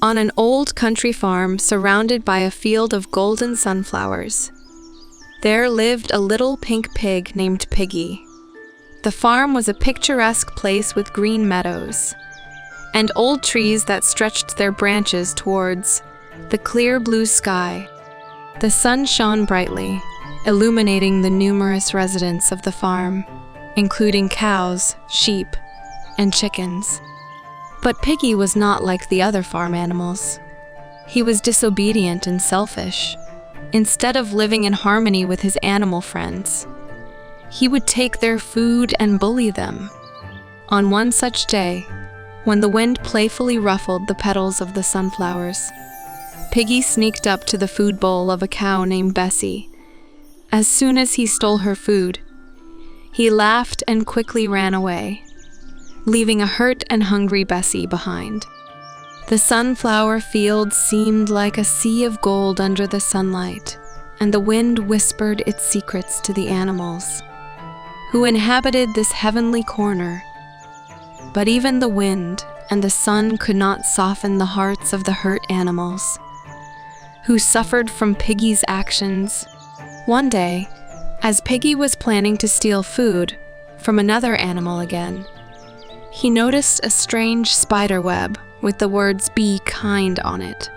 On an old country farm surrounded by a field of golden sunflowers, there lived a little pink pig named Piggy. The farm was a picturesque place with green meadows and old trees that stretched their branches towards the clear blue sky. The sun shone brightly, illuminating the numerous residents of the farm, including cows, sheep, and chickens. But Piggy was not like the other farm animals. He was disobedient and selfish. Instead of living in harmony with his animal friends, he would take their food and bully them. On one such day, when the wind playfully ruffled the petals of the sunflowers, Piggy sneaked up to the food bowl of a cow named Bessie. As soon as he stole her food, he laughed and quickly ran away, leaving a hurt and hungry Bessie behind. The sunflower field seemed like a sea of gold under the sunlight, and the wind whispered its secrets to the animals who inhabited this heavenly corner. But even the wind and the sun could not soften the hearts of the hurt animals who suffered from Piggy's actions. One day, as Piggy was planning to steal food from another animal again, he noticed a strange spider web with the words "Be kind" on it.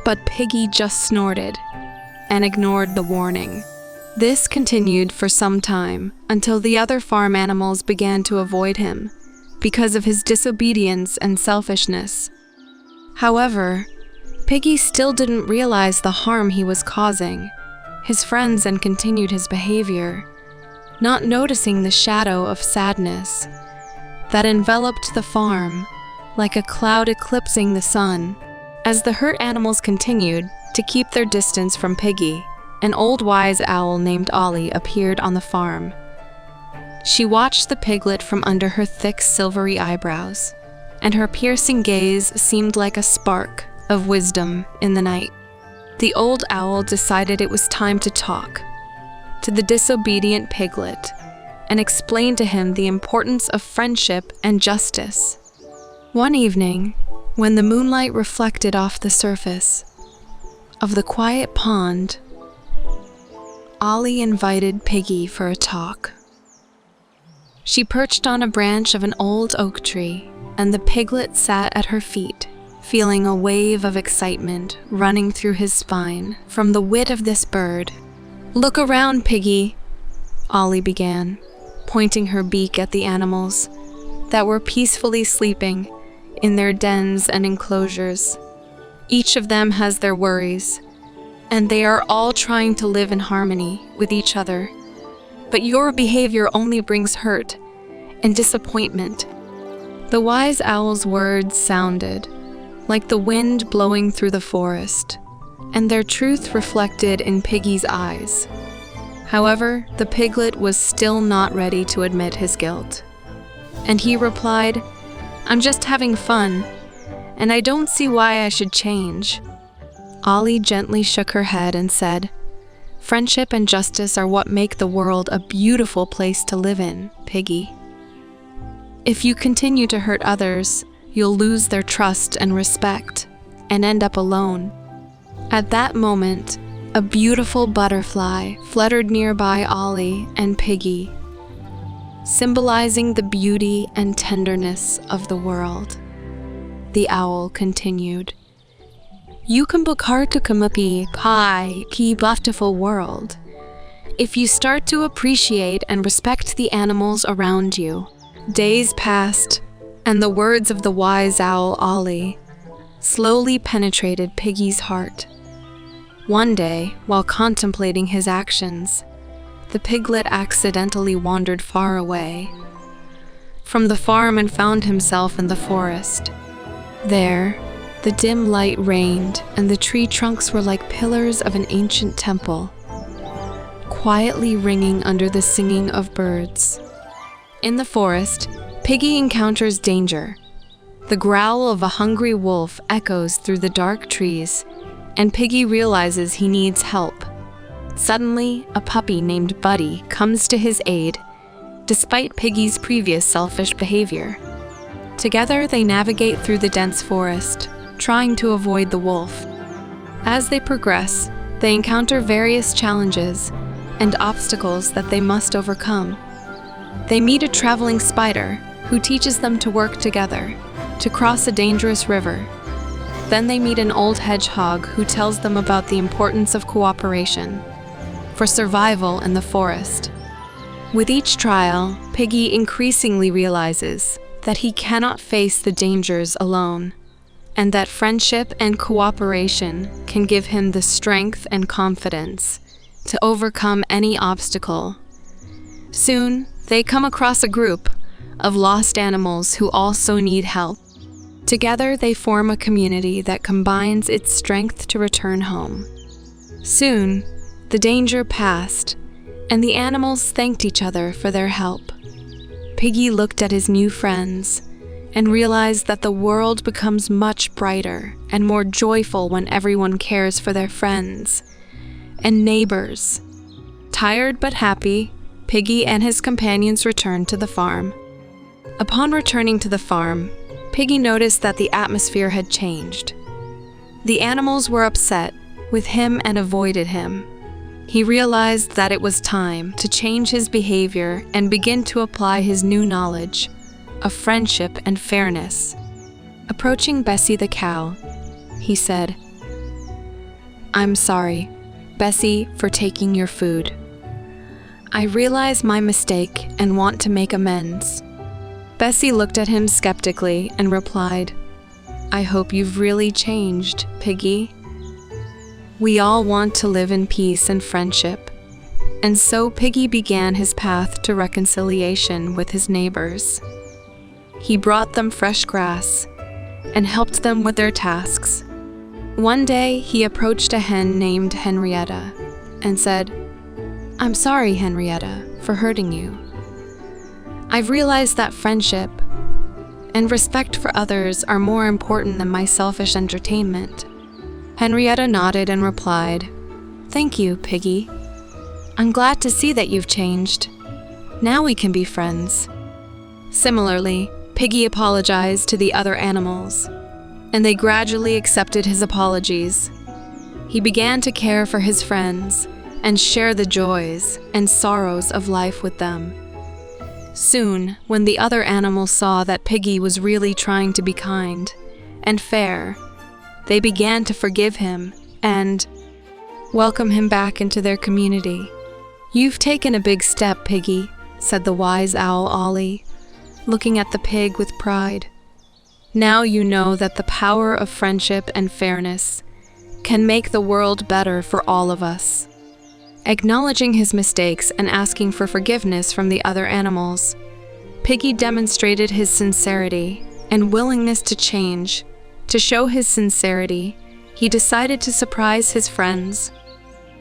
But Piggy just snorted and ignored the warning. This continued for some time until the other farm animals began to avoid him because of his disobedience and selfishness. However, Piggy still didn't realize the harm he was causing his friends and continued his behavior, not noticing the shadow of sadness that enveloped the farm like a cloud eclipsing the sun. As the hurt animals continued to keep their distance from Piggy, an old wise owl named Ollie appeared on the farm. She watched the piglet from under her thick silvery eyebrows, and her piercing gaze seemed like a spark of wisdom in the night. The old owl decided it was time to talk to the disobedient piglet and explain to him the importance of friendship and justice. One evening, when the moonlight reflected off the surface of the quiet pond, Ollie invited Piggy for a talk. She perched on a branch of an old oak tree, and the piglet sat at her feet, feeling a wave of excitement running through his spine from the wit of this bird. "Look around, Piggy," Ollie began, pointing her beak at the animals that were peacefully sleeping in their dens and enclosures. Each of them has their worries, and they are all trying to live in harmony with each other. But your behavior only brings hurt and disappointment. The wise owl's words sounded like the wind blowing through the forest, and their truth reflected in Piggy's eyes. However, the piglet was still not ready to admit his guilt, and he replied, "I'm just having fun, and I don't see why I should change." Ollie gently shook her head and said, "Friendship and justice are what make the world a beautiful place to live in, Piggy. If you continue to hurt others, you'll lose their trust and respect and end up alone." At that moment, a beautiful butterfly fluttered nearby Ollie and Piggy, symbolizing the beauty and tenderness of the world. The owl continued, "You can bukartukumapi kai ki beautiful world if you start to appreciate and respect the animals around you." Days passed, and the words of the wise owl Ollie slowly penetrated Piggy's heart. One day, while contemplating his actions, the piglet accidentally wandered far away from the farm and found himself in the forest. There, the dim light reigned, and the tree trunks were like pillars of an ancient temple, quietly ringing under the singing of birds. In the forest, Piggy encounters danger. The growl of a hungry wolf echoes through the dark trees, and Piggy realizes he needs help. Suddenly, a puppy named Buddy comes to his aid, despite Piggy's previous selfish behavior. Together, they navigate through the dense forest, trying to avoid the wolf. As they progress, they encounter various challenges and obstacles that they must overcome. They meet a traveling spider who teaches them to work together to cross a dangerous river. Then they meet an old hedgehog who tells them about the importance of cooperation for survival in the forest. With each trial, Piggy increasingly realizes that he cannot face the dangers alone, and that friendship and cooperation can give him the strength and confidence to overcome any obstacle. Soon, they come across a group of lost animals who also need help. Together, they form a community that combines its strength to return home. Soon, the danger passed, and the animals thanked each other for their help. Piggy looked at his new friends and realized that the world becomes much brighter and more joyful when everyone cares for their friends and neighbors. Tired but happy, Piggy and his companions returned to the farm. Upon returning to the farm, Piggy noticed that the atmosphere had changed. The animals were upset with him and avoided him. He realized that it was time to change his behavior and begin to apply his new knowledge of friendship and fairness. Approaching Bessie the cow, he said, "I'm sorry, Bessie, for taking your food. I realize my mistake and want to make amends." Bessie looked at him skeptically and replied, "I hope you've really changed, Piggy. We all want to live in peace and friendship." And so Piggy began his path to reconciliation with his neighbors. He brought them fresh grass and helped them with their tasks. One day, he approached a hen named Henrietta and said, "I'm sorry, Henrietta, for hurting you. I've realized that friendship and respect for others are more important than my selfish entertainment." Henrietta nodded and replied, "Thank you, Piggy. I'm glad to see that you've changed. Now we can be friends." Similarly, Piggy apologized to the other animals, and they gradually accepted his apologies. He began to care for his friends and share the joys and sorrows of life with them. Soon, when the other animals saw that Piggy was really trying to be kind and fair, they began to forgive him and welcome him back into their community. "You've taken a big step, Piggy," said the wise owl Ollie, looking at the pig with pride. "Now you know that the power of friendship and fairness can make the world better for all of us." Acknowledging his mistakes and asking for forgiveness from the other animals, Piggy demonstrated his sincerity and willingness to change. To show his sincerity, he decided to surprise his friends.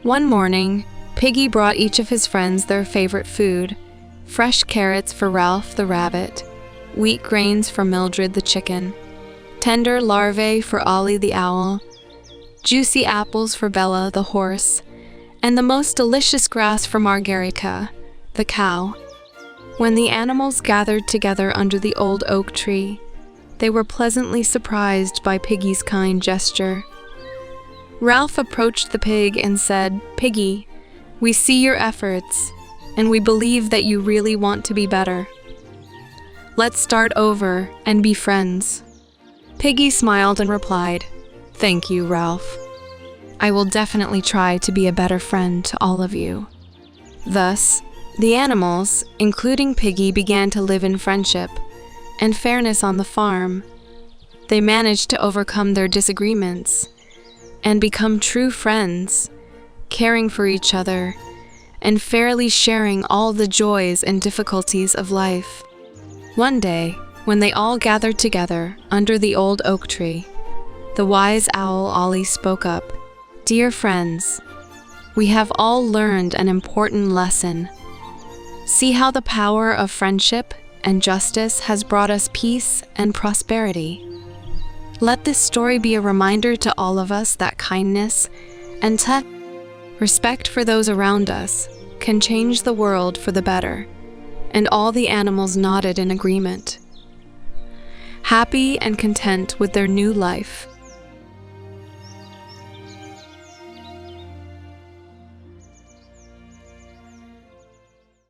One morning, Piggy brought each of his friends their favorite food: fresh carrots for Ralph the rabbit, wheat grains for Mildred the chicken, tender larvae for Ollie the owl, juicy apples for Bella the horse, and the most delicious grass for Margarita the cow. When the animals gathered together under the old oak tree, they were pleasantly surprised by Piggy's kind gesture. Ralph approached the pig and said, "Piggy, we see your efforts, and we believe that you really want to be better. Let's start over and be friends." Piggy smiled and replied, "Thank you, Ralph. I will definitely try to be a better friend to all of you." Thus, the animals, including Piggy, began to live in friendship and fairness on the farm. They managed to overcome their disagreements and become true friends, caring for each other and fairly sharing all the joys and difficulties of life. One day, when they all gathered together under the old oak tree, the wise owl Ollie spoke up, "Dear friends, we have all learned an important lesson. See how the power of friendship and justice has brought us peace and prosperity. Let this story be a reminder to all of us that kindness and respect for those around us can change the world for the better." And all the animals nodded in agreement. Happy and content with their new life,